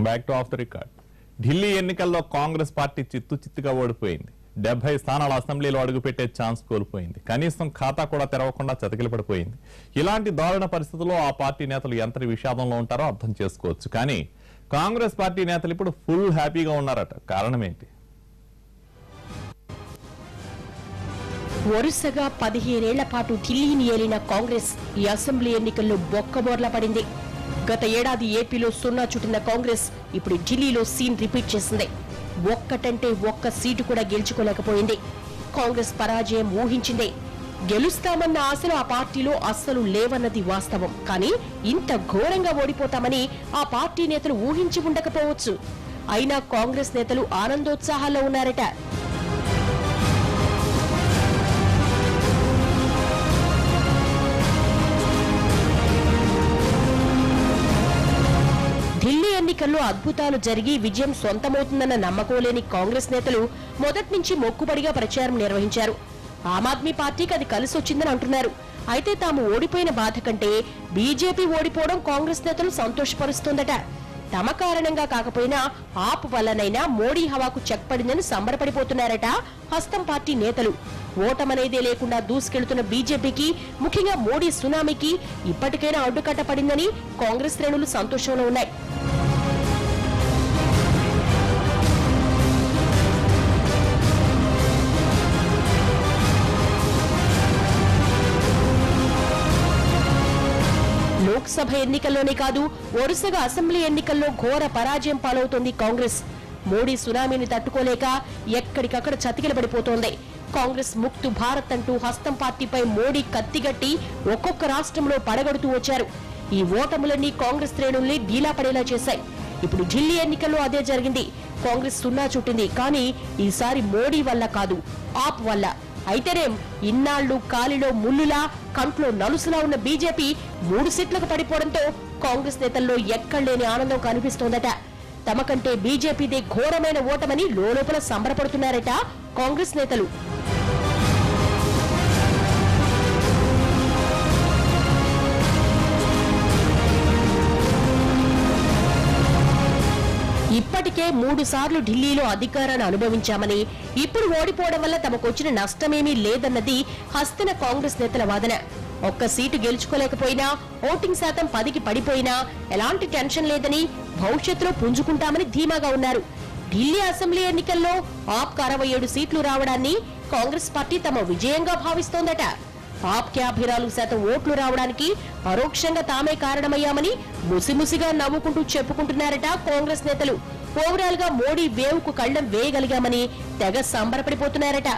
Back to of the record. Delhi ఎన్నికల్లో Congress party చిత్తుగా ఓడిపోయింది. 70 స్థానాల అసెంబ్లీలో అడుగుపెట్టే ఛాన్స్ కోల్పోయింది. కనీసం ఖాతా కూడా తెరవకుండా చతికిలపడిపోయింది. ఇలాంటి దారుణ పరిస్థితుల్లో ఆ పార్టీ నేతలు ఎంతటి విషాదంలో ఉంటారో అర్థం చేసుకోవచ్చు. కానీ కాంగ్రెస్ పార్టీ నేతలు ఇప్పుడు ఫుల్ హ్యాపీగా ఉన్నారట. కారణం ఏంటి? వరుసగా 15 ఏళ్ల పాటు ఢిల్లీని ఏలిన కాంగ్రెస్ ఈ అసెంబ్లీ ఎన్నికల్లో బొక్కబోర్ల పడింది. గత ఏడాది ఏపీలో సున్నా చుట్టిన కాంగ్రెస్ ఇప్పుడు ఢిల్లీలో సీన్ రిపీట్ చేసింది. ఒక్కటంటే ఒక్క సీటు కూడా గెలుచుకోలేకపోయింది. కాంగ్రెస్ పరాజయం ఊహించిందే. గెలుస్తామన్న ఆశలు ఆ పార్టీలో అస్సలు లేవన్నది వాస్తవం. కానీ ఇంత ఘోరంగా ఓడిపోతామని ఆ పార్టీ నేతలు ఊహించి ఉండకపోవచ్చు. అయినా కాంగ్రెస్ నేతలు ఆనందోత్సాహాల్లో ఉన్నారట. ఢిల్లీ ఎన్నికల్లో అద్భుతాలు జరిగి విజయం సొంతమవుతుందన్న నమ్మకం లేని కాంగ్రెస్ నేతలు మొదటి నుంచి మొక్కుబడిగా ప్రచారం నిర్వహించారు. ఆమ్ ఆద్మీ పార్టీకి అది కలిసొచ్చిందని అంటున్నారు. అయితే తాము ఓడిపోయిన బాధ కంటే బీజేపీ ఓడిపోవడం కాంగ్రెస్ నేతలు సంతోషపరుస్తోందట. తమ కారణంగా కాకపోయినా ఆప్ వల్లనైనా మోడీ హవాకు చెక్ పడిందని సంబరపడిపోతున్నారట హస్తం పార్టీ నేతలు. ఓటమనేదే లేకుండా దూసుకెళ్తున్న బీజేపీకి, ముఖ్యంగా మోడీ సునామీకి ఇప్పటికైనా అడ్డుకట్ట పడిందని కాంగ్రెస్ శ్రేణులు సంతోషంలో ఉన్నాయి. లోక్సభ ఎన్నికల్లోనే కాదు, వరుసగా అసెంబ్లీ ఎన్నికల్లో ఘోర పరాజయం పాలవుతోంది కాంగ్రెస్. మోడీ సునామీని తట్టుకోలేక ఎక్కడికక్కడ చతికిలబడిపోతోంది. కాంగ్రెస్ ముక్తు భారత్ అంటూ హస్తం పార్టీపై మోడీ కత్తిగట్టి ఒక్కొక్క రాష్ట్రంలో పడగడుతూ వచ్చారు. ఈ ఓటములన్నీ కాంగ్రెస్ శ్రేణుల్ని డీలా పడేలా చేశాయి. ఇప్పుడు ఢిల్లీ ఎన్నికల్లో అదే జరిగింది. కాంగ్రెస్ సున్నా చుట్టింది. కానీ ఈసారి మోడీ వల్ల కాదు, ఆప్ వల్ల. అయితేనేం ఇన్నాళ్లు కాలిలో ముల్లులా, కంట్లో నలుసులా ఉన్న బీజేపీ 3 సీట్లకు పడిపోవడంతో కాంగ్రెస్ నేతల్లో ఎక్కడలేని ఆనందం కనిపిస్తోందట. తమకంటే బీజేపీదే ఘోరమైన ఓటమని లోలోపల సంబరపడుతున్నారట కాంగ్రెస్ నేతలు. ఇప్పటికే 3 సార్లు ఢిల్లీలో అధికారాన్ని అనుభవించామని, ఇప్పుడు ఓడిపోవడం వల్ల తమకొచ్చిన నష్టమేమీ లేదన్నది హస్తిన కాంగ్రెస్ నేతల వాదన. ఒక్క సీటు గెలుచుకోలేకపోయినా, ఓటింగ్ శాతం 10కి పడిపోయినా ఎలాంటి టెన్షన్ లేదని, భవిష్యత్తులో పుంజుకుంటామని ధీమాగా ఉన్నారు. ఢిల్లీ అసెంబ్లీ ఎన్నికల్లో ఆప్ 67 సీట్లు రావడాన్ని కాంగ్రెస్ పార్టీ తమ విజయంగా భావిస్తోందట. ఆప్కి 54% ఓట్లు రావడానికి పరోక్షంగా తామే కారణమయ్యామని ముసిముసిగా నవ్వుకుంటూ చెప్పుకుంటున్నారట కాంగ్రెస్ నేతలు. ఓవరాల్ గా మోడీ వేవ్ కు కళ్లం వేయగలిగామని తెగ సంబరపడిపోతున్నారట.